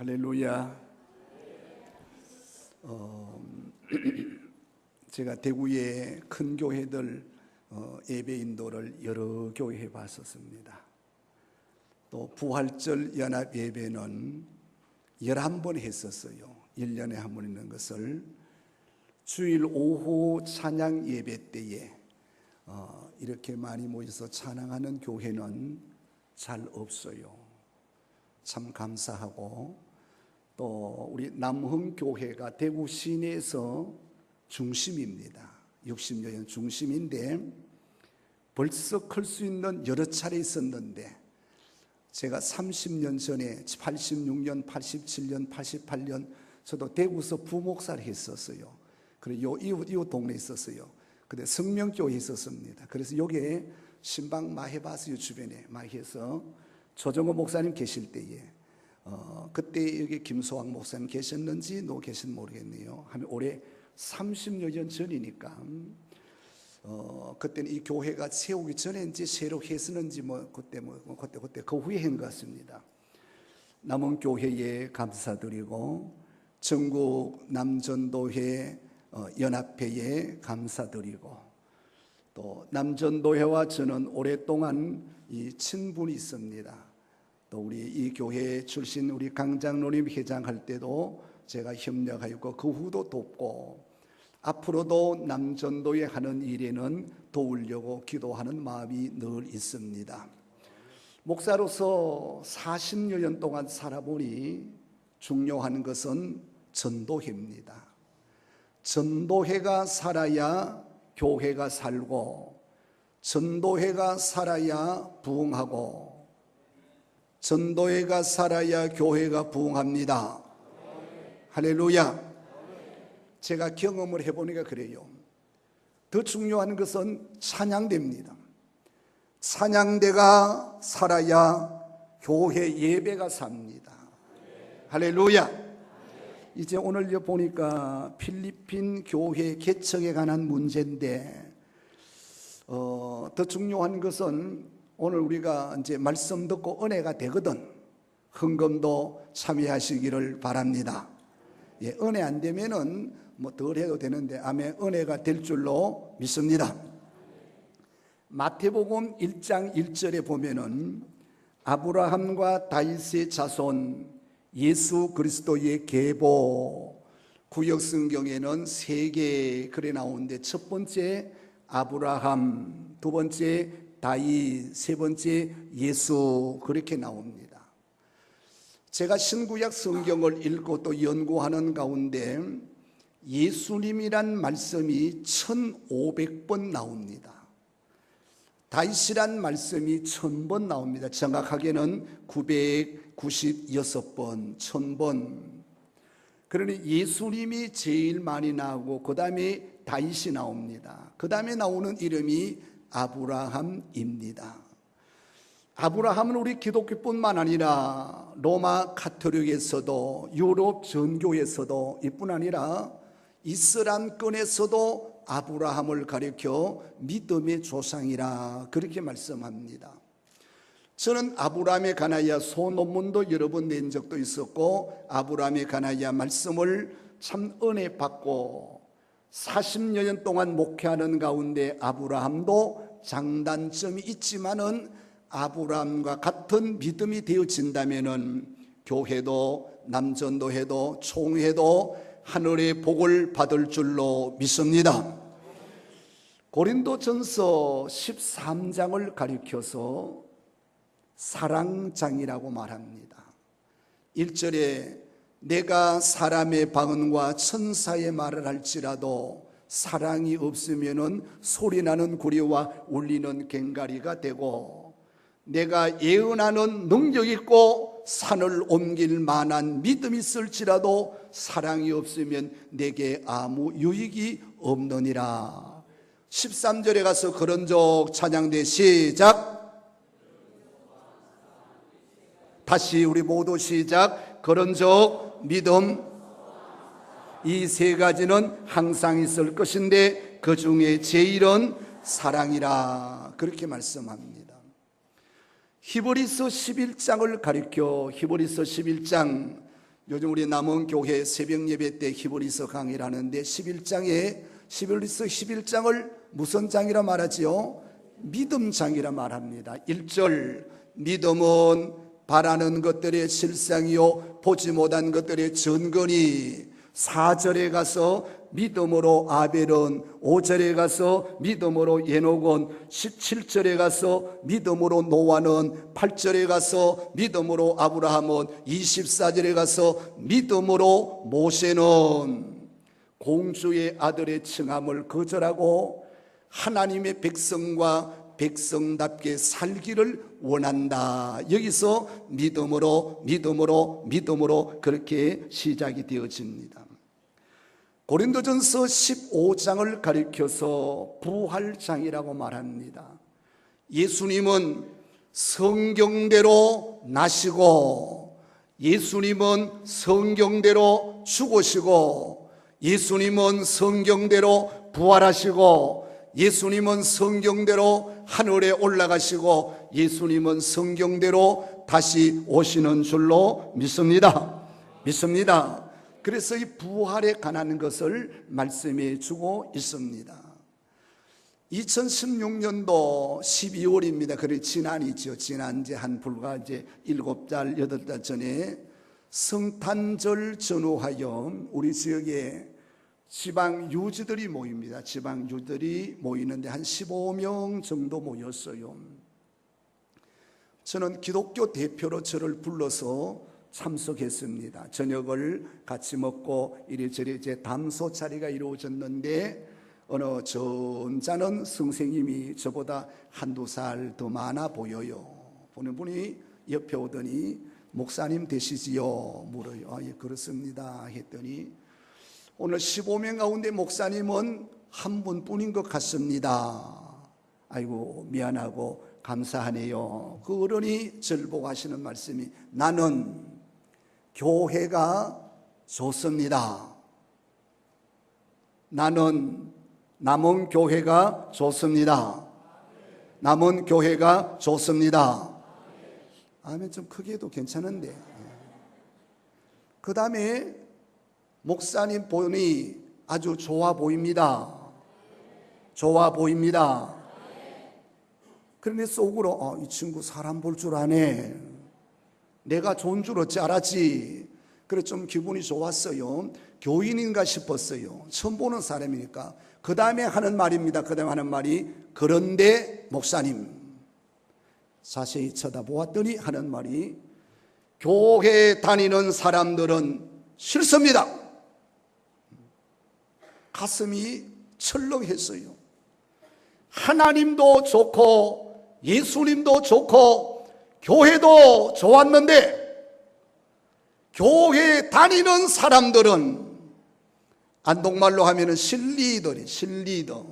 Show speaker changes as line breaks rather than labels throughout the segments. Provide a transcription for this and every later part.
할렐루야. 제가 대구의 큰 교회들 예배 인도를 여러 교회 해봤었습니다. 또 부활절 연합 예배는 11번 했었어요. 1년에 한 번 있는 것을. 주일 오후 찬양 예배 때에 이렇게 많이 모여서 찬양하는 교회는 잘 없어요. 참 감사하고, 또 우리 남흥교회가 대구 시내에서 중심입니다. 60여 년 중심인데 벌써 클 수 있는 여러 차례 있었는데, 제가 30년 전에 86년, 87년, 88년 저도 대구에서 부목사를 했었어요. 그리고 이웃 동네에 있었어요. 근데 성명교회에 있었습니다. 그래서 여기에 신방 많이 해봤어요. 주변에 많이 해서 조정호 목사님 계실 때에 그때 여기 김소왕 목사님 계셨는지 너 계신 모르겠네요. 한 올해 30여 년 전이니까 그때는 이 교회가 세우기 전에 이제 새로 했었는지 그때 그 후에 한 것 같습니다. 남은 교회에 감사드리고, 전국 남전도회 연합회에 감사드리고, 또 남전도회와 저는 오랫동안 이 친분이 있습니다. 또 우리 이 교회 출신 우리 강장로님 회장할 때도 제가 협력하였고, 그 후도 돕고, 앞으로도 남전도회 하는 일에는 도우려고 기도하는 마음이 늘 있습니다. 목사로서 40여 년 동안 살아보니 중요한 것은 전도회입니다. 전도회가 살아야 교회가 살고, 전도회가 살아야 부흥하고, 전도회가 살아야 교회가 부흥합니다. 할렐루야. 제가 경험을 해보니까 그래요. 더 중요한 것은 찬양대입니다. 찬양대가 살아야 교회 예배가 삽니다. 할렐루야. 이제 오늘 보니까 필리핀 교회 개척에 관한 문제인데, 더 중요한 것은 오늘 우리가 이제 말씀 듣고 은혜가 되거든 헌금도 참여하시기를 바랍니다. 예, 은혜 안 되면은 덜 해도 되는데, 아멘, 은혜가 될 줄로 믿습니다. 마태복음 1장 1절에 보면은 아브라함과 다윗의 자손 예수 그리스도의 계보, 구역 성경에는 3개 글에 나오는데, 첫 번째 아브라함, 두 번째 다윗, 세 번째 예수, 그렇게 나옵니다. 제가 신구약 성경을 읽고 또 연구하는 가운데 예수님이란 말씀이 1500번 나옵니다. 다윗이란 말씀이 1000번 나옵니다. 정확하게는 996번, 1000번. 그러니 예수님이 제일 많이 나오고, 그 다음에 다윗이 나옵니다. 그 다음에 나오는 이름이 아브라함입니다. 아브라함은 우리 기독교뿐만 아니라 로마 가톨릭에서도, 유럽 전교에서도 이뿐 아니라 이슬람권에서도 아브라함을 가리켜 믿음의 조상이라 그렇게 말씀합니다. 저는 아브라함에 관하여 소논문도 여러 번 낸 적도 있었고, 아브라함에 관하여 말씀을 참 은혜 받고 40여 년 동안 목회하는 가운데 아브라함도 장단점이 있지만은 아브라함과 같은 믿음이 되어진다면은 교회도 남전도회도 총회도 하늘의 복을 받을 줄로 믿습니다. 고린도전서 13장을 가리켜서 사랑장이라고 말합니다. 1절에 내가 사람의 방언과 천사의 말을 할지라도 사랑이 없으면은 소리나는 구리와 울리는 꽹과리가 되고, 내가 예언하는 능력 있고 산을 옮길 만한 믿음이 있을지라도 사랑이 없으면 내게 아무 유익이 없느니라. 13절에 가서 거른족 찬양대 시작. 다시 우리 모두 시작. 거른족 믿음, 이 세 가지는 항상 있을 것인데 그 중에 제일은 사랑이라 그렇게 말씀합니다. 히브리서 11장을 가리켜 히브리서 11장 요즘 우리 남원교회 새벽 예배 때 히브리서 강의를 하는데 11리서 11장을 무슨 장이라 말하지요? 믿음장이라 말합니다. 1절, 믿음은 바라는 것들의 실상이요 보지 못한 것들의 증거니. 4절에 가서 믿음으로 아벨은, 5절에 가서 믿음으로 에녹은, 17절에 가서 믿음으로 노아는, 8절에 가서 믿음으로 아브라함은, 24절에 가서 믿음으로 모세는 공주의 아들의 칭함을 거절하고 하나님의 백성과 백성답게 살기를 원한다. 여기서 믿음으로 그렇게 시작이 되어집니다. 고린도전서 15장을 가리켜서 부활장이라고 말합니다. 예수님은 성경대로 나시고, 예수님은 성경대로 죽으시고, 예수님은 성경대로 부활하시고, 예수님은 성경대로 하늘에 올라가시고, 예수님은 성경대로 다시 오시는 줄로 믿습니다. 그래서 이 부활에 관한 것을 말씀해 주고 있습니다. 2016년도 12월입니다. 그래 지난이죠. 지난 불과 7달, 8달 전에 성탄절 전후하여 우리 지역에 지방 유지들이 모입니다. 지방 유지들이 모이는데 한 15명 정도 모였어요. 저는 기독교 대표로 저를 불러서 참석했습니다. 저녁을 같이 먹고 이래저래 이제 담소 자리가 이루어졌는데, 어느 전자는 선생님이 저보다 한두 살 더 많아 보여요. 보는 분이 옆에 오더니 목사님 되시지요? 물어요. 예, 그렇습니다. 했더니 오늘 15명 가운데 목사님은 한 분뿐인 것 같습니다. 아이고 미안하고 감사하네요. 그 어른이 저를 보고 하시는 말씀이, 나는 교회가 좋습니다. 나는 남원 교회가 좋습니다. 남원 교회가 좋습니다. 아멘. 좀 크게 해도 괜찮은데. 그 다음에 목사님 보니 아주 좋아 보입니다. 좋아 보입니다. 그런데 속으로 이 친구 사람 볼 줄 아네. 내가 좋은 줄 어찌 알았지. 그래서 좀 기분이 좋았어요. 교인인가 싶었어요. 처음 보는 사람이니까. 그 다음에 하는 말입니다. 그 다음에 하는 말이, 그런데 목사님, 자세히 쳐다보았더니 하는 말이, 교회 다니는 사람들은 싫습니다. 가슴이 철렁했어요. 하나님도 좋고 예수님도 좋고 교회도 좋았는데, 교회 다니는 사람들은, 안동말로 하면은 실리더.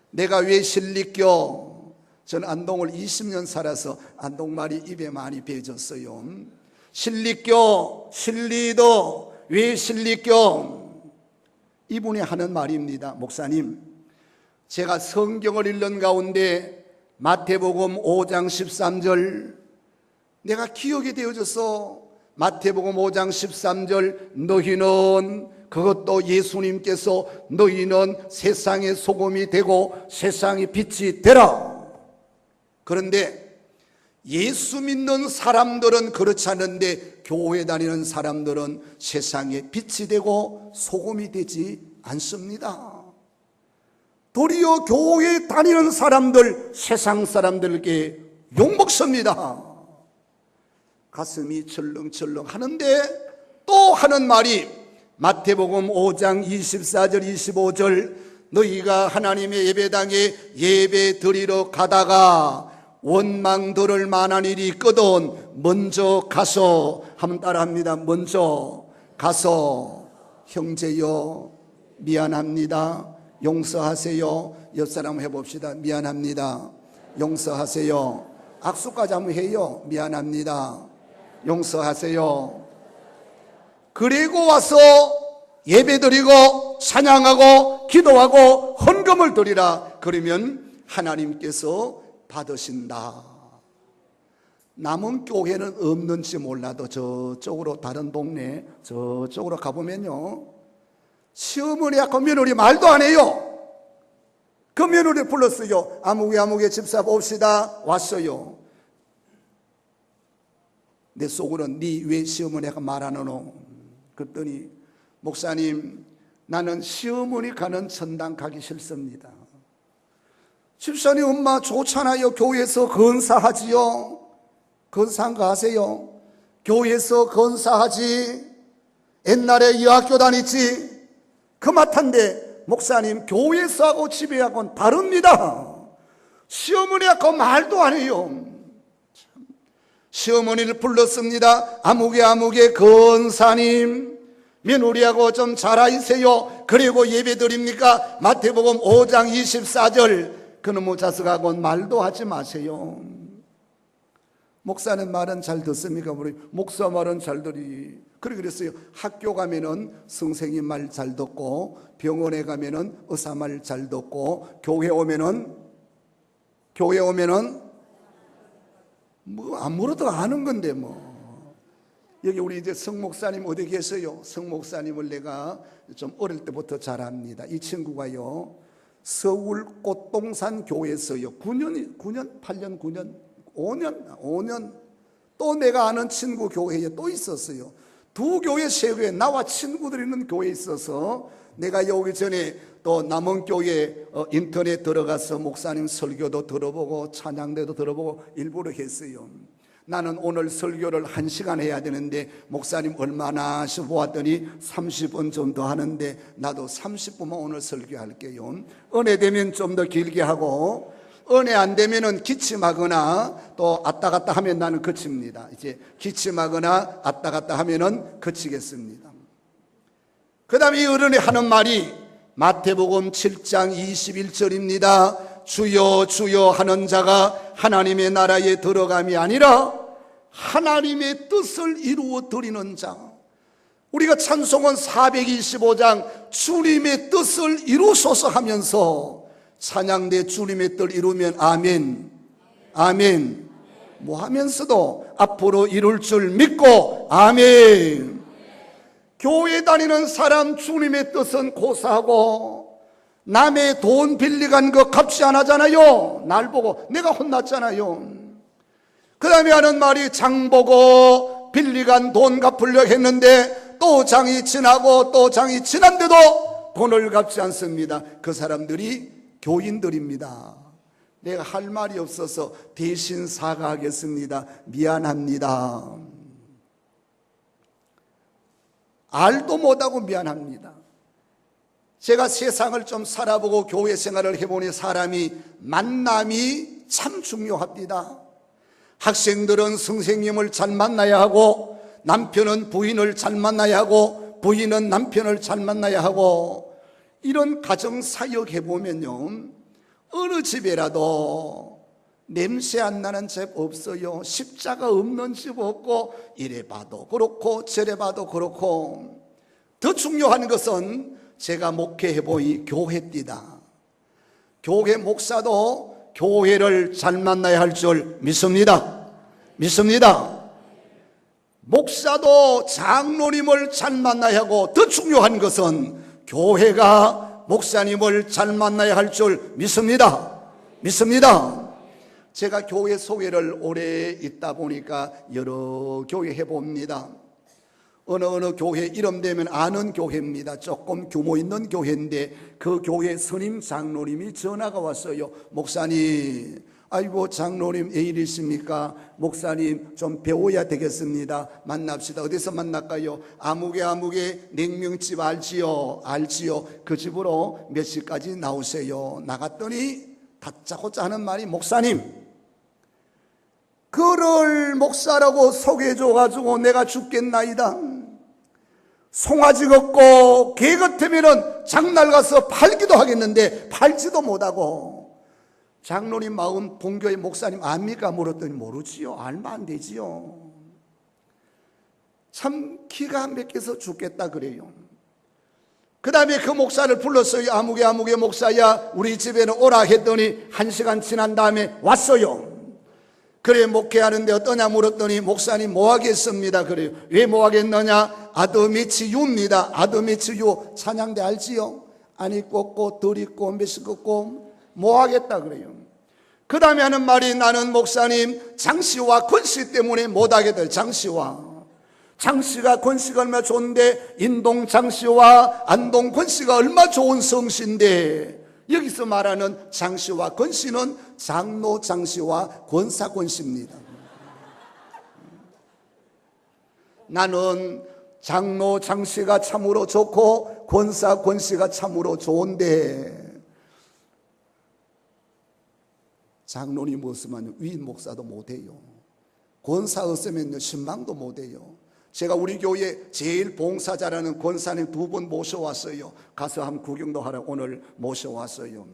내가 왜 실리껴? 저는 안동을 20년 살아서 안동말이 입에 많이 배졌어요. 실리껴, 실리더, 왜 실리껴? 이분이 하는 말입니다. 목사님, 제가 성경을 읽는 가운데 마태복음 5장 13절 내가 기억이 되어져서, 마태복음 5장 13절, 너희는, 그것도 예수님께서 너희는 세상의 소금이 되고 세상의 빛이 되라. 그런데 예수 믿는 사람들은 그렇지 않은데 교회 다니는 사람들은 세상의 빛이 되고 소금이 되지 않습니다. 도리어 교회 다니는 사람들, 세상 사람들에게 욕먹습니다. 가슴이 철렁철렁 하는데 또 하는 말이, 마태복음 5장 24절 25절, 너희가 하나님의 예배당에 예배 드리러 가다가 원망 들을 만한 일이 있거든 먼저 가서, 한번 따라합니다. 먼저 가서, 형제여 미안합니다, 용서하세요. 옆 사람 해봅시다. 미안합니다, 용서하세요. 악수까지 한번 해요. 미안합니다, 용서하세요. 그리고 와서 예배드리고 찬양하고 기도하고 헌금을 드리라. 그러면 하나님께서 받으신다. 남은 교회는 없는지 몰라도 저쪽으로 다른 동네 저쪽으로 가보면요, 시어머니 하고 며느리 말도 안 해요. 그 며느리 불렀어요. 아무개 집사 봅시다. 왔어요. 내 속으로는 네 왜 시어머니가 말 안 하노? 그랬더니 목사님, 나는 시어머니 가는 천당 가기 싫습니다. 집사님 엄마 좋잖아요. 교회에서 건사하지요. 건사한 거 아세요? 교회에서 건사하지. 옛날에 여학교 다니지. 그마탄데 목사님, 교회에서 하고 집에 하고는 다릅니다. 시어머니하고 말도 안 해요. 시어머니를 불렀습니다. 아무개 건사님, 며느리하고 좀 잘하세요. 그리고 예배 드립니까? 마태복음 5장 24절. 그놈의 자식하고는 말도 하지 마세요. 목사는 말은 잘 듣습니까? 우리 목사 말은 잘 들이. 그랬어요. 학교 가면은 선생님 말 잘 듣고, 병원에 가면은 의사 말 잘 듣고, 교회 오면은 뭐 아무래도 아는 건데 뭐. 여기 우리 이제 성 목사님 어디 계세요? 성 목사님을 내가 좀 어릴 때부터 잘 압니다. 이 친구가요, 서울 꽃동산 교회에서요 9년 5년 또 내가 아는 친구 교회에 또 있었어요. 두 교회 세 교회, 나와 친구들이 있는 교회에 있어서 내가 여기 전에 또 남원교회 인터넷 들어가서 목사님 설교도 들어보고 찬양대도 들어보고 일부러 했어요. 나는 오늘 설교를 1시간 해야 되는데 목사님 얼마나 하시고 보았더니 30분 정도 하는데 나도 30분만 오늘 설교할게요. 은혜 되면 좀 더 길게 하고, 은혜 안 되면은 기침하거나 또 왔다 갔다 하면 나는 그칩니다. 이제 기침하거나 왔다 갔다 하면은 그치겠습니다. 그 다음에 이 어른이 하는 말이 마태복음 7장 21절입니다. 주여 주여 하는 자가 하나님의 나라에 들어감이 아니라 하나님의 뜻을 이루어 드리는 자. 우리가 찬송은 425장 주님의 뜻을 이루소서 하면서 찬양대 주님의 뜻 이루면 아멘 아멘 뭐 하면서도 앞으로 이룰 줄 믿고 아멘. 교회 다니는 사람 주님의 뜻은 고사하고, 남의 돈 빌려간 거 값이 안 하잖아요. 날 보고 내가 혼났잖아요. 그 다음에 하는 말이 장 보고 빌려간 돈 갚으려 했는데 또 장이 지나고 또 장이 지난데도 돈을 갚지 않습니다. 그 사람들이 교인들입니다. 내가 할 말이 없어서 대신 사과하겠습니다. 미안합니다. 알도 못하고 미안합니다. 제가 세상을 좀 살아보고 교회 생활을 해보니 사람이 만남이 참 중요합니다. 학생들은 선생님을 잘 만나야 하고, 남편은 부인을 잘 만나야 하고, 부인은 남편을 잘 만나야 하고, 이런 가정사역 해보면요, 어느 집에라도 냄새 안 나는 집 없어요. 십자가 없는 집 없고, 이래 봐도 그렇고 저래 봐도 그렇고. 더 중요한 것은 제가 목회해보니 교회입니다. 교회 목사도 교회를 잘 만나야 할 줄 믿습니다. 목사도 장로님을 잘 만나야 하고, 더 중요한 것은 교회가 목사님을 잘 만나야 할 줄 믿습니다. 제가 교회 소개를 오래 있다 보니까 여러 교회 해봅니다. 어느 교회 이름 되면 아는 교회입니다. 조금 규모 있는 교회인데 그 교회 스님 장로님이 전화가 왔어요. 목사님, 아이고 장로님 왜 이러십니까? 목사님 좀 배워야 되겠습니다. 만납시다. 어디서 만날까요? 아무개 냉면집 알지요? 그 집으로 몇 시까지 나오세요. 나갔더니 다짜고짜 하는 말이, 목사님 그를 목사라고 소개해줘가지고 내가 죽겠나이다. 송아지 같고 개 같으면 장날 가서 팔기도 하겠는데 팔지도 못하고. 장로님 마음 본교의 목사님 압니까? 물었더니 모르지요. 알면 안 되지요. 참 기가 막혀서 죽겠다 그래요. 그 다음에 그 목사를 불렀어요. 아무개 목사야 우리 집에는 오라 했더니 1시간 지난 다음에 왔어요. 그래 목회하는데 어떠냐 물었더니 목사님 뭐 하겠습니다. 그래요. 왜 뭐 하겠느냐? 아드미치유입니다. 아드미치유 찬양대 알지요? 안 입고 덜 입고 몇십 걷고 뭐 하겠다 그래요. 그 다음에 하는 말이 나는 목사님 장씨와 권씨 때문에 못하겠다. 장씨가 권씨가 얼마나 좋은데 인동 장씨와 안동 권씨가 얼마나 좋은 성씨인데 여기서 말하는 장씨와 권씨는 장로 장씨와 권사 권씨입니다. 나는 장로 장씨가 참으로 좋고 권사 권씨가 참으로 좋은데 장로님 없으면 위인 목사도 못해요. 권사 없으면 신방도 못해요. 제가 우리 교회 제일 봉사 잘하는 권사님 2분 모셔왔어요. 가서 한번 구경도 하러 오늘 모셔왔어요.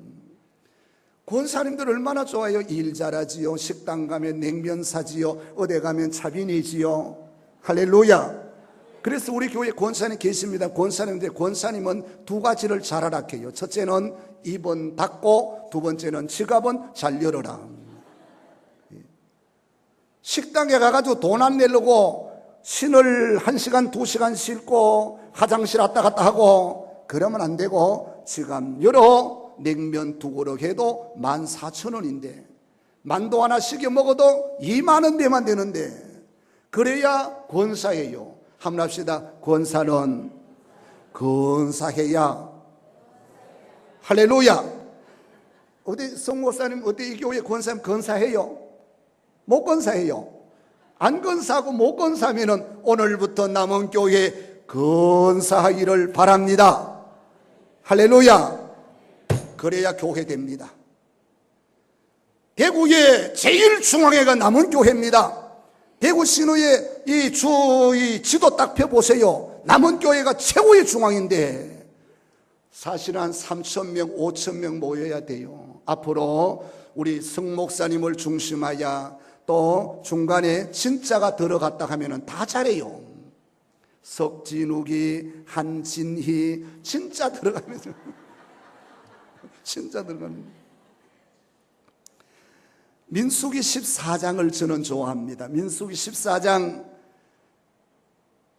권사님들 얼마나 좋아요. 일 잘하지요. 식당 가면 냉면 사지요. 어디 가면 차빈이지요. 할렐루야. 그래서 우리 교회 권사님 계십니다. 권사님인데 권사님은 2가지를 잘 하락해요. 첫째는 입은 닫고 두 번째는 지갑은 잘 열어라. 식당에 가가지고 돈 안 내려고 신을 1시간 2시간 싣고 화장실 왔다 갔다 하고 그러면 안 되고 지갑 열어 냉면 2그릇 해도 14,000원인데 만두 하나 시켜 먹어도 2만 원대만 되는데 그래야 권사예요. 한번 합시다. 권사는 근사해야. 할렐루야. 어디 성목사님 어디 이 교회 권사님 근사해요? 못 근사해요. 안 근사하고 못 근사하면 오늘부터 남은 교회 근사하기를 바랍니다. 할렐루야. 그래야 교회 됩니다. 대구의 제일 중앙에가 남은 교회입니다. 대구 신우의 이 지도 딱 펴보세요. 남은 교회가 최고의 중앙인데 사실 한 3,000명 5,000명 모여야 돼요. 앞으로 우리 성목사님을 중심하여 또 중간에 진짜가 들어갔다 하면 다 잘해요. 석진욱이 한진희 진짜 들어가면 진짜 들어가면 민수기 14장을 저는 좋아합니다. 민수기 14장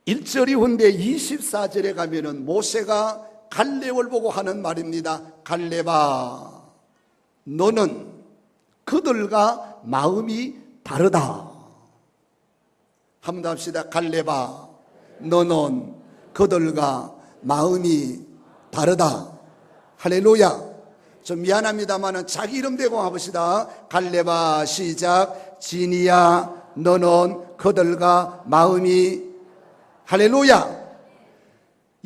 1절이 혼데 24절에 가면은 모세가 갈렙을 보고 하는 말입니다. 갈렙아, 너는 그들과 마음이 다르다. 한번 더 합시다. 갈렙아, 너는 그들과 마음이 다르다. 할렐루야. 좀 미안합니다만은 자기 이름 대고 해봅시다. 갈렙아 시작. 진이야 너는 그들과 마음이. 할렐루야.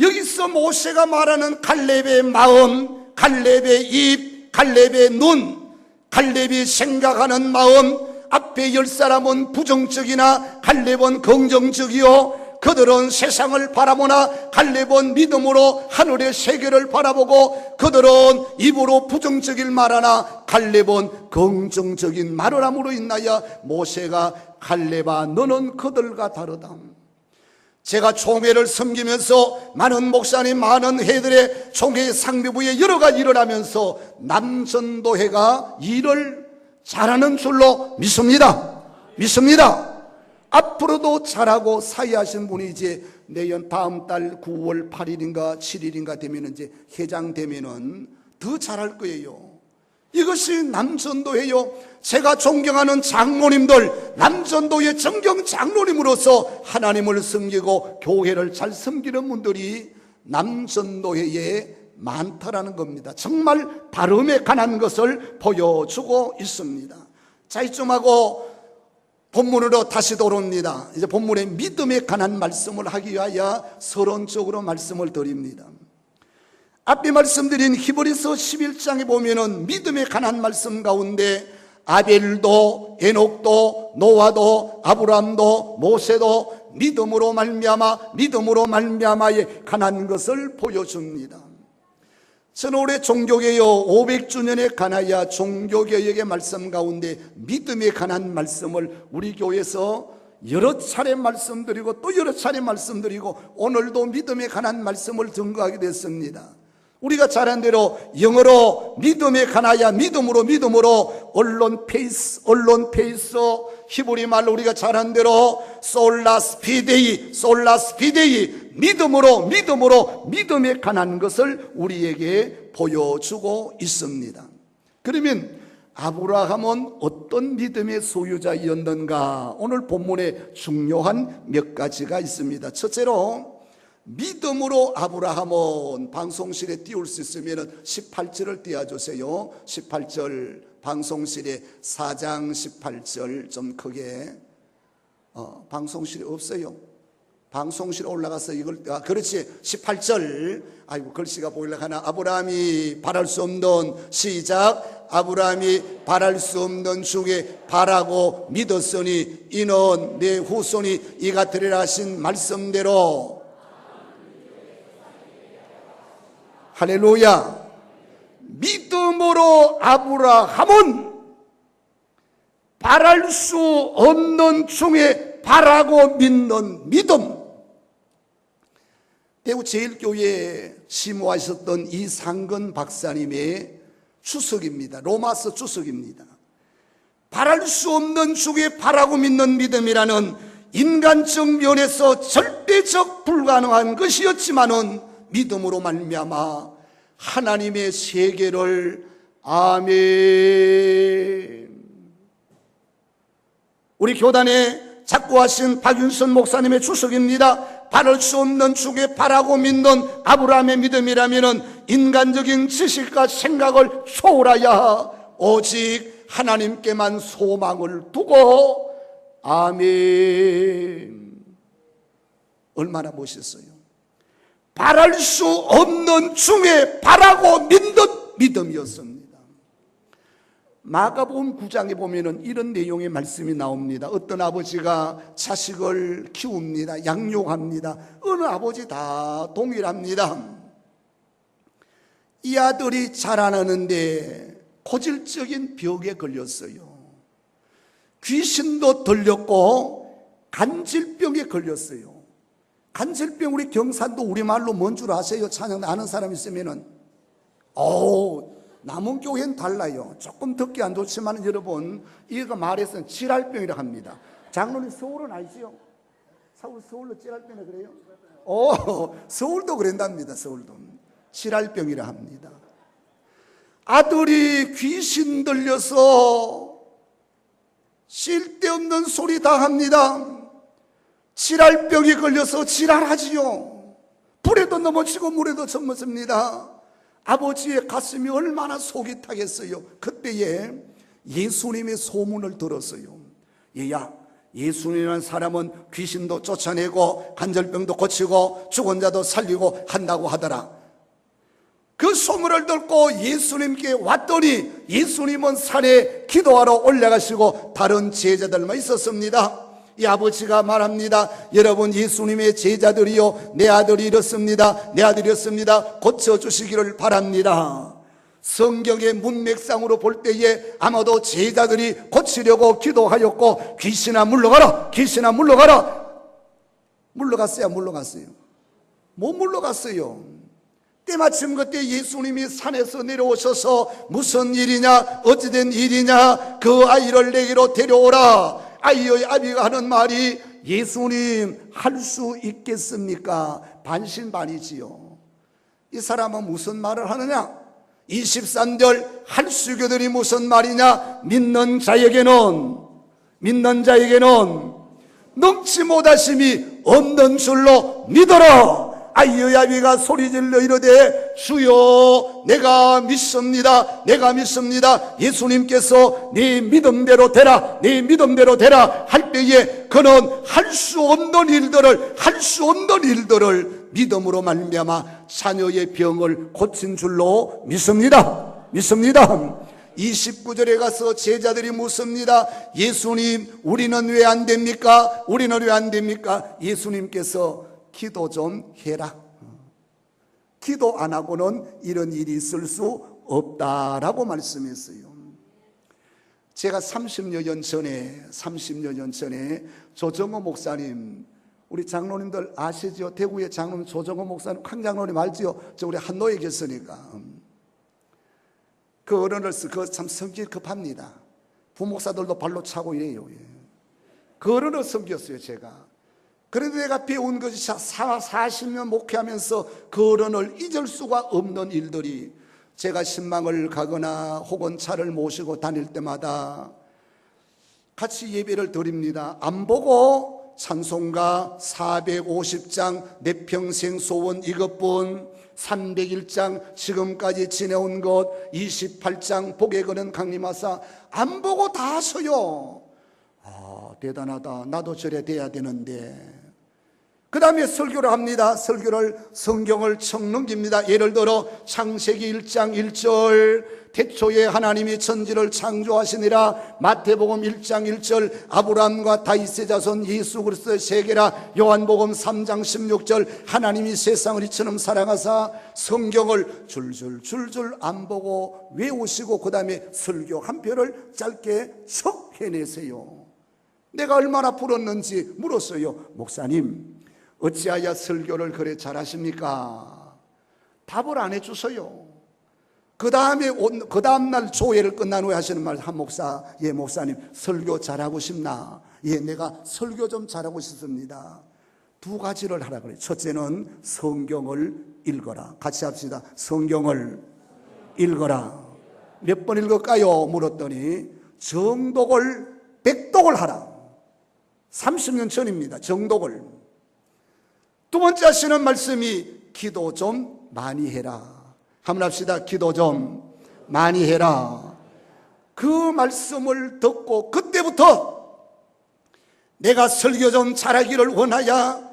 여기서 모세가 말하는 갈렙의 마음, 갈렙의 입, 갈렙의 눈, 갈렙이 생각하는 마음, 앞에 10사람은 부정적이나 갈렙은 긍정적이요, 그들은 세상을 바라보나 갈렙은 믿음으로 하늘의 세계를 바라보고, 그들은 입으로 부정적인 말하나 갈렙은 긍정적인 말을 함으로 인하여 모세가 갈렙아 너는 그들과 다르다. 제가 총회를 섬기면서 많은 목사님 많은 회들의 총회 상비부에 여러 가지 일을 하면서 남전도회가 일을 잘하는 줄로 믿습니다. 앞으로도 잘하고 사회하신 분이 이제 내년 다음 달 9월 8일인가 7일인가 되면 이제 회장 되면은 더 잘할 거예요. 이것이 남전도회요. 제가 존경하는 장로님들, 남전도의 정경 장로님으로서 하나님을 섬기고 교회를 잘 섬기는 분들이 남전도회에 많다라는 겁니다. 정말 바름에 관한 것을 보여주고 있습니다. 자, 이쯤하고 본문으로 다시 돌아옵니다. 이제 본문의 믿음에 관한 말씀을 하기 위하여 서론적으로 말씀을 드립니다. 앞에 말씀드린 히브리서 11장에 보면은 믿음에 관한 말씀 가운데 아벨도 에녹도 노아도 아브라함도 모세도 믿음으로 말미암아에 관한 것을 보여줍니다. 저는 올해 종교개혁 500주년에 관하여 종교개혁의 말씀 가운데 믿음에 관한 말씀을 우리 교회에서 여러 차례 말씀드리고 또 여러 차례 말씀드리고 오늘도 믿음에 관한 말씀을 증거하게 됐습니다. 우리가 잘한 대로 영어로 믿음에 가나야 믿음으로 언론 페이스 히브리 말로 우리가 잘한 대로 솔라스피데이 믿음으로 믿음에 관한 것을 우리에게 보여주고 있습니다. 그러면 아브라함은 어떤 믿음의 소유자였는가? 오늘 본문에 중요한 몇 가지가 있습니다. 첫째로 믿음으로 아브라함은, 방송실에 띄울 수 있으면 18절을 띄워주세요. 18절 방송실에 4장 18절 좀 크게. 방송실에 없어요. 방송실에 올라가서 이걸, 그렇지, 18절. 아이고 글씨가 보이려고 하나. 아브라함이 바랄 수 없는, 시작. 아브라함이 바랄 수 없는 중에 바라고 믿었으니 이는 내 후손이 이가 되리라 하신 말씀대로. 할렐루야. 믿음으로 아브라함은 바랄 수 없는 중에 바라고 믿는 믿음. 대구 제일교회에 심호하셨던 이상근 박사님의 주석입니다. 로마서 주석입니다. 바랄 수 없는 중에 바라고 믿는 믿음이라는 인간적 면에서 절대적 불가능한 것이었지만은 믿음으로 말미암아 하나님의 세계를, 아멘. 우리 교단에 작고하신 박윤선 목사님의 주석입니다. 바랄 수 없는 중에 바라고 믿는 아브라함의 믿음이라면 인간적인 지식과 생각을 초월하여 오직 하나님께만 소망을 두고, 아멘. 얼마나 멋있어요. 바랄 수 없는 중에 바라고 믿는 믿음이었습니다. 마가복음 9장에 보면은 이런 내용의 말씀이 나옵니다. 어떤 아버지가 자식을 키웁니다. 양육합니다. 어느 아버지 다 동일합니다. 이 아들이 자라나는데 고질적인 병에 걸렸어요. 귀신도 들렸고 간질병에 걸렸어요. 간질병, 우리 경산도 우리말로 뭔 줄 아세요? 찬양 아는 사람 있으면은. 남은 교회는 달라요. 조금 듣기 안 좋지만 여러분, 이거 말해서는 찌랄병이라고 합니다. 장로님 서울은 아시죠? 서울로 찌랄병이라 그래요? 서울도 그런답니다. 서울도 찌랄병이라 합니다. 아들이 귀신 들려서 쓸데없는 소리 다 합니다. 지랄병이 걸려서 지랄하지요. 불에도 넘어지고 물에도 젖먹습니다. 아버지의 가슴이 얼마나 속이 타겠어요. 그때에 예수님의 소문을 들었어요. 얘야, 예수님이라는 사람은 귀신도 쫓아내고 간절병도 고치고 죽은 자도 살리고 한다고 하더라. 그 소문을 듣고 예수님께 왔더니 예수님은 산에 기도하러 올라가시고 다른 제자들만 있었습니다. 이 아버지가 말합니다. 여러분, 예수님의 제자들이요, 내 아들이 이렇습니다. 내 아들이었습니다. 고쳐주시기를 바랍니다. 성경의 문맥상으로 볼 때에 아마도 제자들이 고치려고 기도하였고, 귀신아 물러가라, 귀신아 물러가라. 물러갔어요, 물러갔어요? 못 물러갔어요. 때마침 그때 예수님이 산에서 내려오셔서 무슨 일이냐, 어찌된 일이냐, 그 아이를 내게로 데려오라. 아이의 아비가 하는 말이, 예수님 할 수 있겠습니까? 반신반의지요. 이 사람은 무슨 말을 하느냐? 23절 할수교들이 무슨 말이냐? 믿는 자에게는 능치 못하심이 없는 줄로 믿어라. 아이의 아비가 소리질러 이르되, 주여 내가 믿습니다, 내가 믿습니다. 예수님께서 네 믿음대로 되라, 네 믿음대로 되라 할 때에 그는 할 수 없는 일들을 믿음으로 말미암아 자녀의 병을 고친 줄로 믿습니다. 29절에 가서 제자들이 묻습니다. 예수님, 우리는 왜 안 됩니까? 우리는 왜 안 됩니까? 예수님께서 기도 좀 해라. 기도 안 하고는 이런 일이 있을 수 없다라고 말씀했어요. 제가 30여 년 전에 조정호 목사님 우리 장로님들 아시죠? 대구의 장로님 조정호 목사님, 강 장로님 알지요? 저 우리 한노에 계시니까. 그 어른을 그 참 성질 급합니다. 부목사들도 발로 차고 이래요. 그 어른을 섬겼어요, 제가. 그래도 내가 배운 것이 40년 목회하면서 그 어른을 잊을 수가 없는 일들이, 제가 신방을 가거나 혹은 차를 모시고 다닐 때마다 같이 예배를 드립니다. 안 보고 찬송가 450장 내 평생 소원 이것뿐, 301장 지금까지 지내온 것, 28장 복에 거는 강림하사, 안 보고 다 하셔요. 대단하다. 나도 저래 돼야 되는데. 그 다음에 설교를 합니다. 설교를, 성경을 척 넘깁니다. 예를 들어 창세기 1장 1절 태초에 하나님이 천지를 창조하시니라, 마태복음 1장 1절 아브라함과 다윗의 자손 예수 그리스도의 세계라, 요한복음 3장 16절 하나님이 세상을 이처럼 사랑하사, 성경을 줄줄 안 보고 외우시고 그 다음에 설교 한 편을 짧게 척 해내세요. 내가 얼마나 불었는지 물었어요. 목사님, 어찌하여 설교를 그래 잘하십니까? 답을 안 해주세요. 그 다음날 조회를 끝난 후에 하시는 말, 한 목사, 예 목사님 설교 잘하고 싶나? 예, 내가 설교 좀 잘하고 싶습니다. 두 가지를 하라 그래요. 첫째는 성경을 읽어라. 같이 합시다. 성경을 읽어라. 몇 번 읽을까요? 물었더니 정독을 100독을 하라. 30년 전입니다. 정독을. 두 번째 하시는 말씀이 기도 좀 많이 해라. 한번 합시다. 기도 좀 많이 해라. 그 말씀을 듣고 그때부터 내가 설교 좀 잘하기를 원하야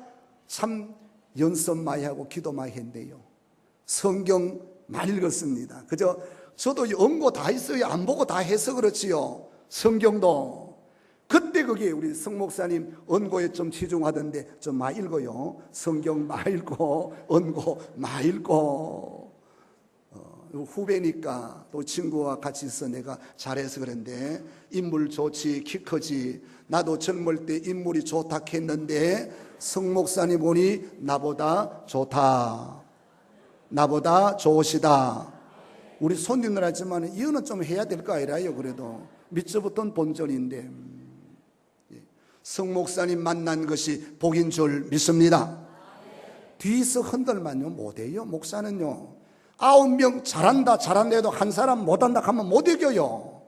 참 연습 많이 하고 기도 많이 했는데요. 성경 많이 읽었습니다. 그저 저도 연고 다 했어요. 안 보고 다 해서 그렇지요. 성경도. 그때 그게 우리 성 목사님 언고에 좀 치중하던데 좀 많이 읽어요. 성경 많이 읽고 언고 많이 읽고. 후배니까 또 친구와 같이 있어 내가 잘해서 그런데, 인물 좋지 키 크지, 나도 젊을 때 인물이 좋다 했는데 성 목사님 보니 나보다 좋다, 나보다 좋으시다. 우리 손님들 하지만 이거는 좀 해야 될 거 아니라요. 그래도 밑서부터는 본전인데. 성 목사님 만난 것이 복인 줄 믿습니다. 뒤에서 흔들만요 못해요. 목사는요 9명 잘한다 해도 한 사람 못한다 하면 못 이겨요.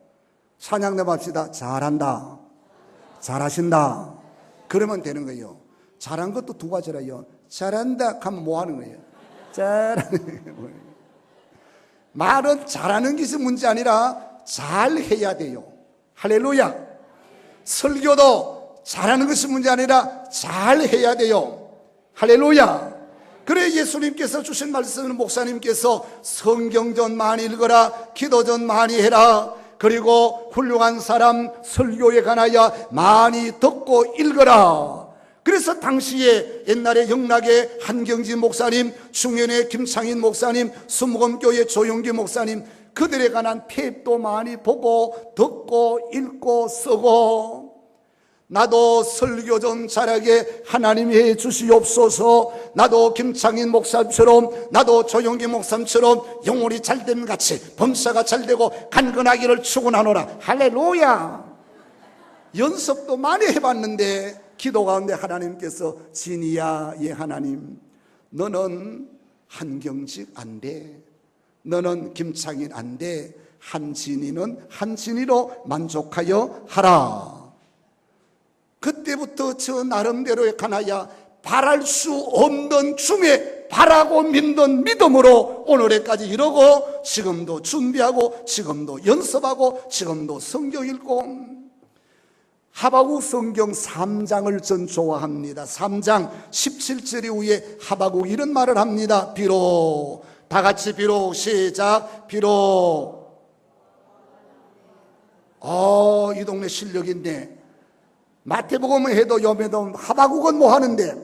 찬양대 합시다. 잘한다, 잘하신다, 그러면 되는 거예요. 잘한 것도 두 가지라요. 잘한다 하면 뭐 하는 거예요? 잘하는 거예요. 말은 잘하는 것이 문제 아니라 잘해야 돼요. 할렐루야. 설교도 잘하는 것이 문제 아니라 잘해야 돼요. 할렐루야. 그래 예수님께서 주신 말씀은 목사님께서 성경 좀 많이 읽어라, 기도 좀 많이 해라, 그리고 훌륭한 사람 설교에 관하여 많이 듣고 읽어라. 그래서 당시에 옛날에 영락의 한경진 목사님, 중현의 김창인 목사님, 수목원교회 조용기 목사님, 그들에 관한 폐입도 많이 보고 듣고 읽고 쓰고, 나도 설교 좀 잘하게 하나님이 해 주시옵소서. 나도 김창인 목사처럼, 나도 조용기 목사처럼 영혼이 잘됨 같이 범사가 잘되고 간근하기를 축원하노라. 할렐루야. 연습도 많이 해봤는데 기도 가운데 하나님께서 진이야, 예 하나님, 너는 한경직 안 돼, 너는 김창인 안 돼, 한진이는 한진이로 만족하여 하라. 그때부터 저 나름대로에 관하여 바랄 수 없는 중에 바라고 믿는 믿음으로 오늘에까지 이러고, 지금도 준비하고, 지금도 연습하고, 지금도 성경 읽고. 하박국 성경 3장을 전 좋아합니다. 3장 17절 이후에 하박국 이런 말을 합니다. 비록, 다 같이 비록, 시작. 비록. 이 동네 실력인데 마태복음을 해도 염해도 하박국은 뭐 하는데,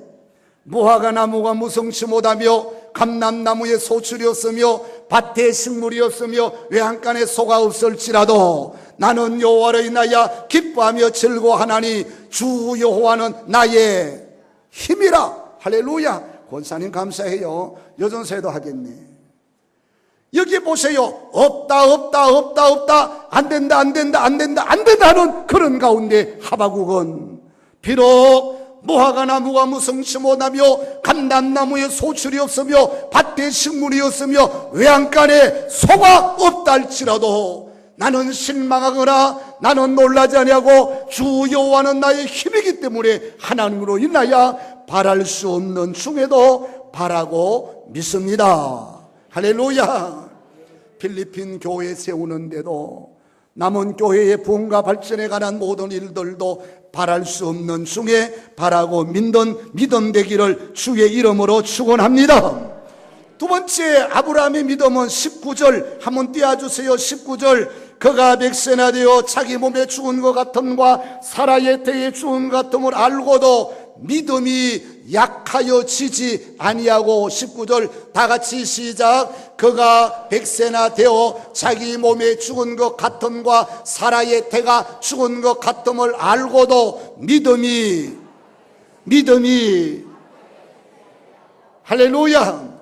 무화과 나무가 무성치 못하며 감람나무에 소출이 없으며 밭에 식물이 없으며 외양간에 소가 없을지라도 나는 여호와를 인하여 기뻐하며 즐거워하나니 주 여호와는 나의 힘이라. 할렐루야. 권사님 감사해요. 여전사에도 하겠네. 여기 보세요. 없다. 안 된다 하는 그런 가운데 하박국은 비록 무화과 나무가 무성치 못하며 감람나무에 소출이 없으며 밭에 식물이 없으며 외양간에 소가 없다 할지라도 나는 실망하거나 나는 놀라지 아니하고 주 여호와는 나의 힘이기 때문에 하나님으로 인하여 바랄 수 없는 중에도 바라고 믿습니다. 할렐루야. 필리핀 교회 세우는데도 남은 교회의 부흥과 발전에 관한 모든 일들도 바랄 수 없는 중에 바라고 믿는 믿음 되기를 주의 이름으로 축원합니다. 두 번째, 아브라함의 믿음은 19절 한번 띄워주세요. 19절. 그가 100세나 되어 자기 몸에 죽은 것 같음과 사라의 태에 죽은 것 같음을 알고도 믿음이 약하여지지 아니하고 19절 다같이 시작. 그가 100세나 되어 자기 몸에 죽은 것 같음과 사라의 태가 죽은 것 같음을 알고도 믿음이 할렐루야.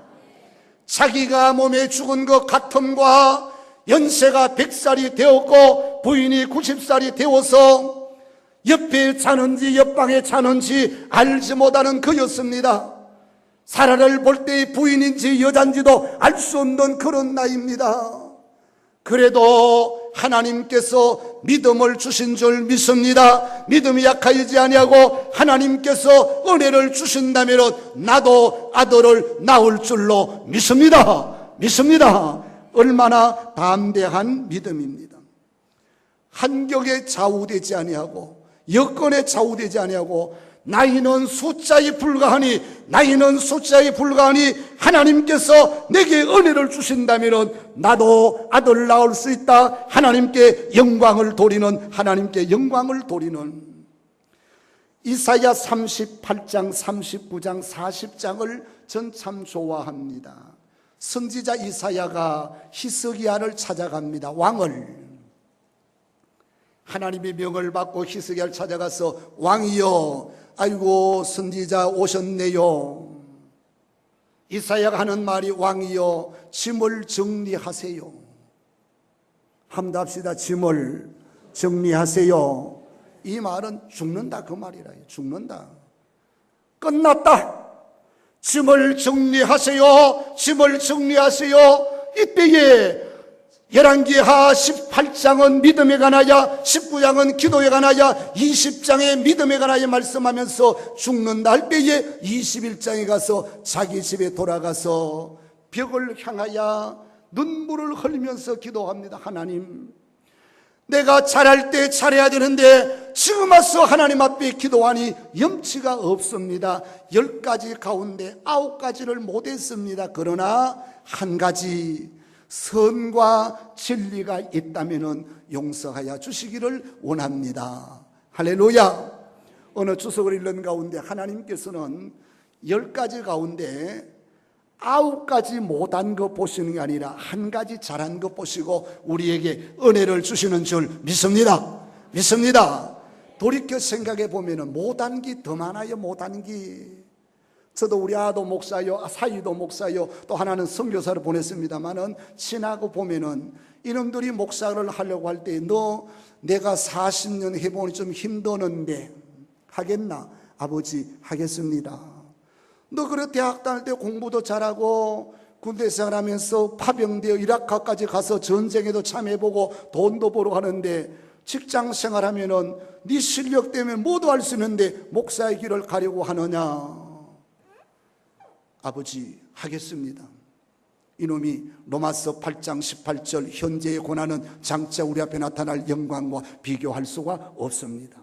자기가 몸에 죽은 것 같음과 연세가 100살이 되었고 부인이 90살이 되어서 옆에 자는지 옆방에 자는지 알지 못하는 그였습니다. 사라를 볼 때 부인인지 여잔지도 알 수 없는 그런 나이입니다. 그래도 하나님께서 믿음을 주신 줄 믿습니다. 믿음이 약하지 아니하고 하나님께서 은혜를 주신다면 나도 아들을 낳을 줄로 믿습니다. 얼마나 담대한 믿음입니다. 한격에 좌우되지 아니하고 여건에 좌우되지 아니하고 나이는 숫자에 불과하니 하나님께서 내게 은혜를 주신다면 나도 아들 낳을 수 있다. 하나님께 영광을 돌리는 이사야 38장 39장 40장을 전 참 좋아합니다. 선지자 이사야가 히스기야를 찾아갑니다. 왕을. 하나님의 명을 받고 히스기야를 찾아가서 왕이여, 아이고 선지자 오셨네요. 이사야가 하는 말이 왕이여 짐을 정리하세요. 한번 합시다. 짐을 정리하세요. 이 말은 죽는다 그 말이라. 죽는다. 끝났다. 짐을 정리하세요. 이때에 열왕기하 18장은 믿음에 관하여, 19장은 기도에 관하여, 20장에 믿음에 관하여 말씀하면서 죽는다 할 때에 21장에 가서 자기 집에 돌아가서 벽을 향하여 눈물을 흘리면서 기도합니다. 하나님, 내가 잘할 때 잘해야 되는데 지금 와서 하나님 앞에 기도하니 염치가 없습니다. 10가지 가운데 9가지를 못했습니다. 그러나 한 가지 선과 진리가 있다면 용서하여 주시기를 원합니다. 할렐루야. 어느 주석을 읽는 가운데 하나님께서는 10가지 가운데 9가지 못한 것 보시는 게 아니라 한 가지 잘한 것 보시고 우리에게 은혜를 주시는 줄 믿습니다. 돌이켜 생각해 보면 못한 게 더 많아요. 못한 게. 저도 우리 아도 목사요, 사이도 목사요, 또 하나는 선교사를 보냈습니다만은 지나고 보면은 이놈들이 목사를 하려고 할 때 너 내가 40년 해보니 좀 힘드는데 하겠나? 아버지 하겠습니다. 너 그래 대학 다닐 때 공부도 잘하고 군대 생활하면서 파병되어 이라크까지 가서 전쟁에도 참여해보고 돈도 벌어 가는데 직장 생활하면은 네 실력 때문에 모두 할 수 있는데 목사의 길을 가려고 하느냐? 아버지 하겠습니다. 이놈이 로마서 8장 18절 현재의 고난은 장차 우리 앞에 나타날 영광과 비교할 수가 없습니다.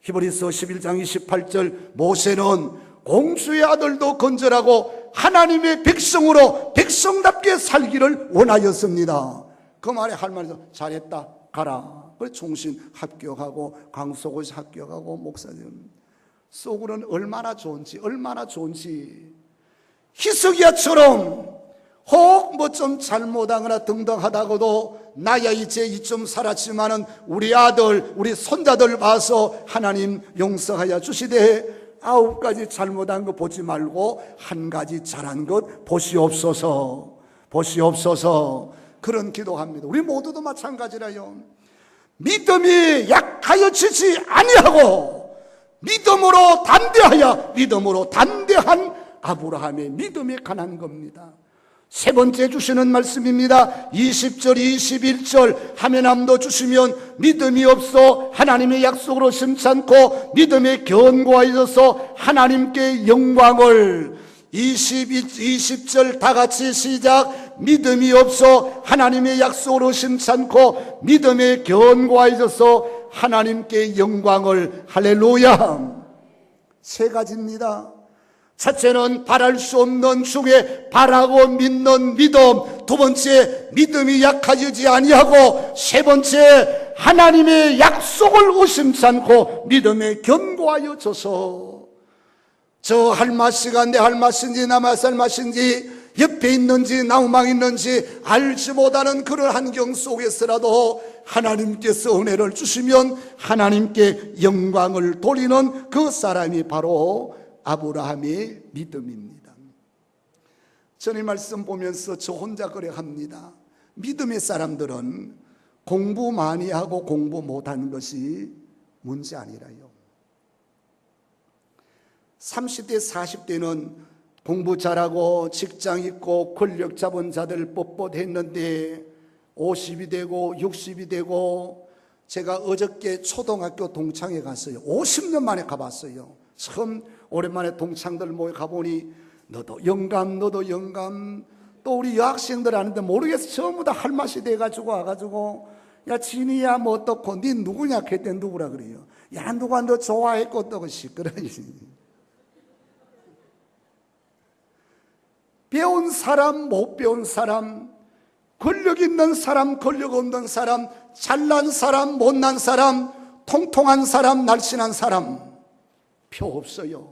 히브리서 11장 28절 모세는 공주의 아들도 건절하고 하나님의 백성으로 백성답게 살기를 원하였습니다. 그 말에 할 말이 잘했다 가라. 그래 총신 합격하고 강속고시 합격하고 목사님 속으로는 얼마나 좋은지 히스기야처럼 혹 뭐 좀 잘못하거나 등등하다고도 나야 이제 이쯤 살았지만은 우리 아들 우리 손자들 봐서 하나님 용서하여 주시되 9가지 잘못한 거 보지 말고 한 가지 잘한 것 보시옵소서, 보시옵소서. 그런 기도합니다. 우리 모두도 마찬가지라요. 믿음이 약하여 지지 아니하고 믿음으로 담대한 아브라함의 믿음이 강한 겁니다. 세 번째 주시는 말씀입니다. 20절 21절 하메남도 주시면 믿음이 없어 하나님의 약속으로 심찮고 믿음에 견고하여서 하나님께 영광을 20절 다 같이 시작. 믿음이 없어 하나님의 약속으로 심찮고 믿음에 견고하여서 하나님께 영광을. 할렐루야. 세 가지입니다. 첫째는 바랄 수 없는 중에 바라고 믿는 믿음, 두 번째 믿음이 약해지지 아니하고, 세 번째 하나님의 약속을 의심치 않고 믿음에 견고하여져서 저 할맛이가 내 할맛인지 남의 할맛인지 옆에 있는지 나무망 있는지 알지 못하는 그런 환경 속에서라도 하나님께서 은혜를 주시면 하나님께 영광을 돌리는 그 사람이 바로 아브라함의 믿음입니다. 저는 이 말씀 보면서 저 혼자 그래 합니다. 믿음의 사람들은 공부 많이 하고 공부 못하는 것이 문제 아니라요. 30대 40대는 공부 잘하고 직장 있고 권력 잡은 자들 뻣뻣했는데 50이 되고 60이 되고, 제가 어저께 초등학교 동창회 갔어요. 50년 만에 가봤어요. 처음 오랜만에 동창들 모여 가보니 너도 영감 너도 영감, 또 우리 여학생들 아는데 모르겠어. 전부 다 할 맛이 돼가지고 와가지고 야 진이야 뭐 어떻고 니 누구냐 그랬더니 누구라 그래요. 야 누가 너 좋아했고 어떻고 시끄러지. 배운 사람 못 배운 사람, 권력 있는 사람 권력 없는 사람, 잘난 사람 못난 사람, 통통한 사람 날씬한 사람 표 없어요.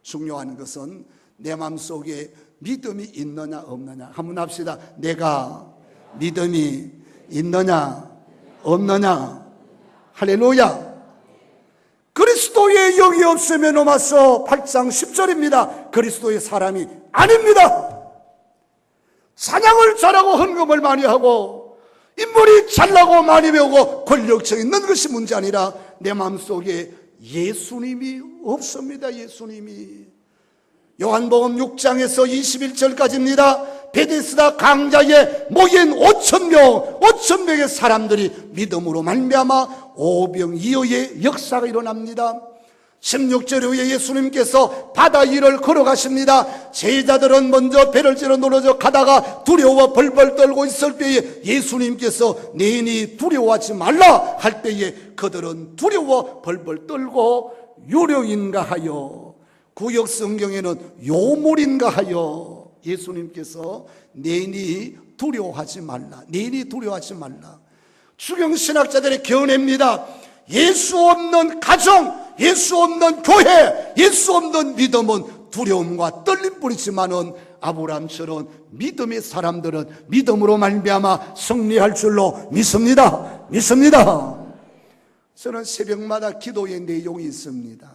중요한 것은 내 마음속에 믿음이 있느냐 없느냐. 한번 합시다. 내가 믿음이 있느냐 없느냐. 할렐루야. 그리스도의 영이 없으면 로마서 8장 10절입니다. 그리스도의 사람이 아닙니다. 사냥을 잘하고 헌금을 많이 하고 인물이 잘나고 많이 배우고 권력층 있는 것이 문제 아니라 내 마음속에 예수님이 없습니다. 예수님이. 요한복음 6장에서 21절까지입니다. 베데스다 강자에 모인 5,000명의 사람들이 믿음으로 말미암아 오병이어의 역사가 일어납니다. 16절 후에 예수님께서 바다 위를 걸어가십니다. 제자들은 먼저 배를 지러 놀러져 가다가 두려워 벌벌 떨고 있을 때에 예수님께서 너희는 두려워하지 말라 할 때에 그들은 두려워 벌벌 떨고 유령인가 하여, 구역 성경에는 요물인가 하여 예수님께서 너희는 두려워하지 말라, 너희는 두려워하지 말라. 주경신학자들의 견해입니다. 예수 없는 가정, 예수 없는 교회, 예수 없는 믿음은 두려움과 떨림뿐이지만은 아브라함처럼 믿음의 사람들은 믿음으로 말미암아 승리할 줄로 믿습니다. 믿습니다. 저는 새벽마다 기도의 내용이 있습니다.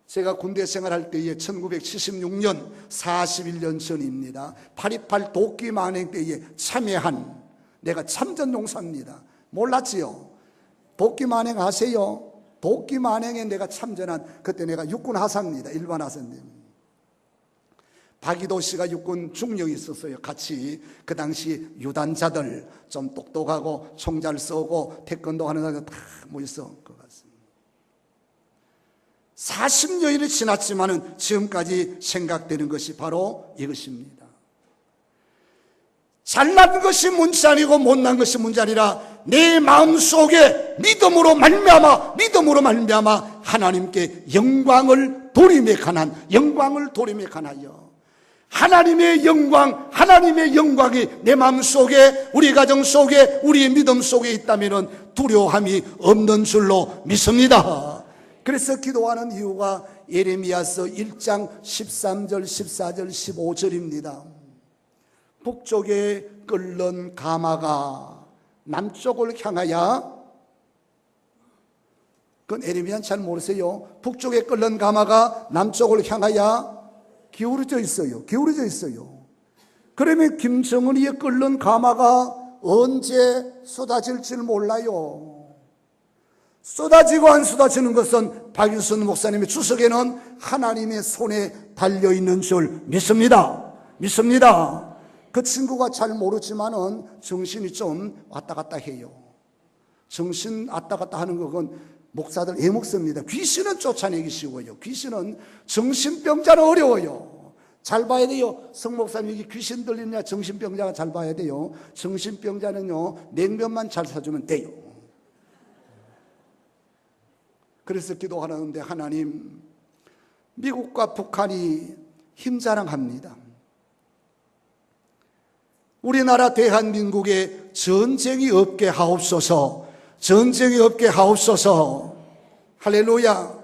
제가 군대 생활할 때에 1976년 41년 전입니다. 8.28 도끼 만행 때에 참여한, 내가 참전용사입니다. 몰랐지요? 도끼 만행 아세요? 도끼 만행에 내가 참전한, 그때 내가 육군 하사입니다. 일반 하사님. 박이도 씨가 육군 중령이 있었어요. 같이 그 당시 유단자들 좀 똑똑하고 총 잘 쏘고 태권도 하는 사람들 다 모였어 것 같습니다. 40년이 지났지만은 지금까지 생각되는 것이 바로 이것입니다. 잘난 것이 문제 아니고 못난 것이 문제 아니라 내 마음속에 믿음으로 말미암아 하나님께 영광을 돌림에 관한, 영광을 돌림에 관하여 하나님의 영광이 내 마음속에, 우리 가정 속에, 우리의 믿음 속에 있다면 두려움이 없는 줄로 믿습니다. 그래서 기도하는 이유가 예레미야서 1장 13절 14절 15절입니다. 북쪽에 끓는 가마가 남쪽을 향하여 그건 에레미야는 잘 모르세요. 북쪽에 끓는 가마가 남쪽을 향하여 기울어져 있어요. 기울어져 있어요. 그러면 김정은이의 끓는 가마가 언제 쏟아질지 몰라요. 쏟아지고 안 쏟아지는 것은 박일순 목사님의 주석에는 하나님의 손에 달려있는 줄 믿습니다. 믿습니다. 그 친구가 잘 모르지만은 정신이 좀 왔다 갔다 해요. 정신 왔다 갔다 하는 건 목사들 애먹습니다. 귀신은 쫓아내기 쉬워요. 귀신은, 정신병자는 어려워요. 잘 봐야 돼요. 성 목사님, 이게 귀신 들리느냐 정신병자가 잘 봐야 돼요. 정신병자는요, 냉면만 잘 사주면 돼요. 그래서 기도하는데, 하나님, 미국과 북한이 힘자랑합니다. 우리나라 대한민국에 전쟁이 없게 하옵소서. 전쟁이 없게 하옵소서. 할렐루야.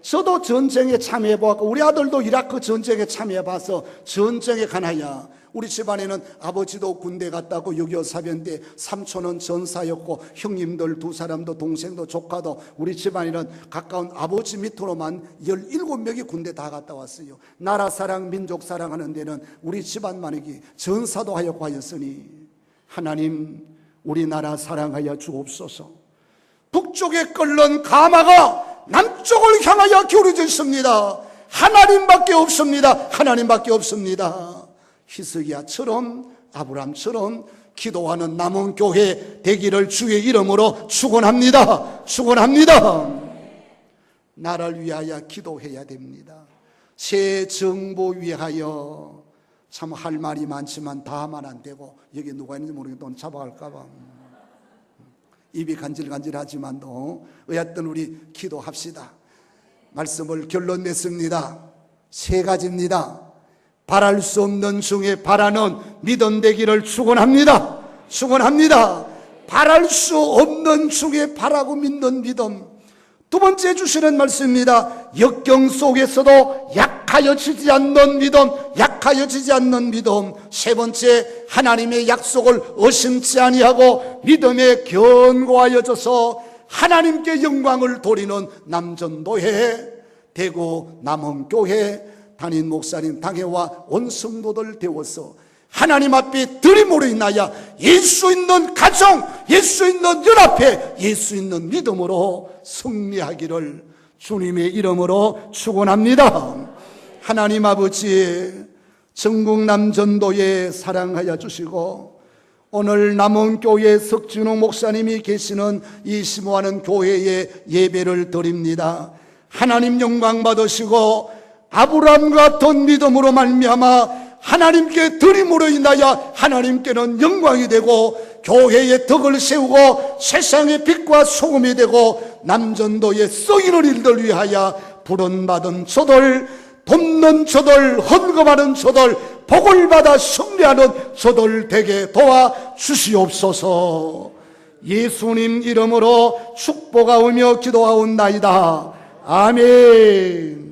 저도 전쟁에 참여해보았고 우리 아들도 이라크 전쟁에 참여해봐서 전쟁에 가나야. 우리 집안에는 아버지도 군대 갔다고 6.25 사변대, 삼촌은 전사였고 형님들 두 사람도 동생도 조카도 우리 집안에는 가까운 아버지 밑으로만 17명이 군대 다 갔다 왔어요. 나라 사랑 민족 사랑하는 데는 우리 집안만이 전사도 하였고 하였으니 하나님, 우리나라 사랑하여 주옵소서. 북쪽에 끓는 가마가 남쪽을 향하여 기울어져 있습니다. 하나님밖에 없습니다. 하나님밖에 없습니다. 히스기야처럼, 아브람처럼 기도하는 남은 교회 되기를 주의 이름으로 축원합니다. 축원합니다. 나라를 위하여 기도해야 됩니다. 새 정부 위하여. 참 할 말이 많지만 다 말 안 되고, 여기 누가 있는지 모르겠는데 돈 잡아갈까 봐 입이 간질간질하지만도 어쨌든 우리 기도합시다. 말씀을 결론 냈습니다. 세 가지입니다. 바랄 수 없는 중에 바라는 믿음 되기를 축원합니다. 축원합니다. 바랄 수 없는 중에 바라고 믿는 믿음. 두 번째 주시는 말씀입니다. 역경 속에서도 약하여지지 않는 믿음, 약하여지지 않는 믿음. 세 번째, 하나님의 약속을 의심치 아니하고 믿음에 견고하여져서 하나님께 영광을 돌리는 남전도회, 대구 남흥교회 담임 목사님 당회와 온 성도들 되어서 하나님 앞에 드림으로 인하여 예수 있는 가정, 예수 있는 연합회, 예수 있는 믿음으로 승리하기를 주님의 이름으로 축원합니다. 하나님 아버지, 전국 남전도에 사랑하여 주시고 오늘 남원교회 석진호 목사님이 계시는 이 심오하는 교회에 예배를 드립니다. 하나님 영광 받으시고 아브라함 같은 믿음으로 말미암아 하나님께 드림으로 인하여 하나님께는 영광이 되고 교회의 덕을 세우고 세상의 빛과 소금이 되고 남전도의 쓰이는 일들 위하여 부름받은 저들, 돕는 저들, 헌금하는 저들, 복을 받아 승리하는 저들 되게 도와 주시옵소서. 예수님 이름으로 축복하오며 기도하옵나이다. 아멘.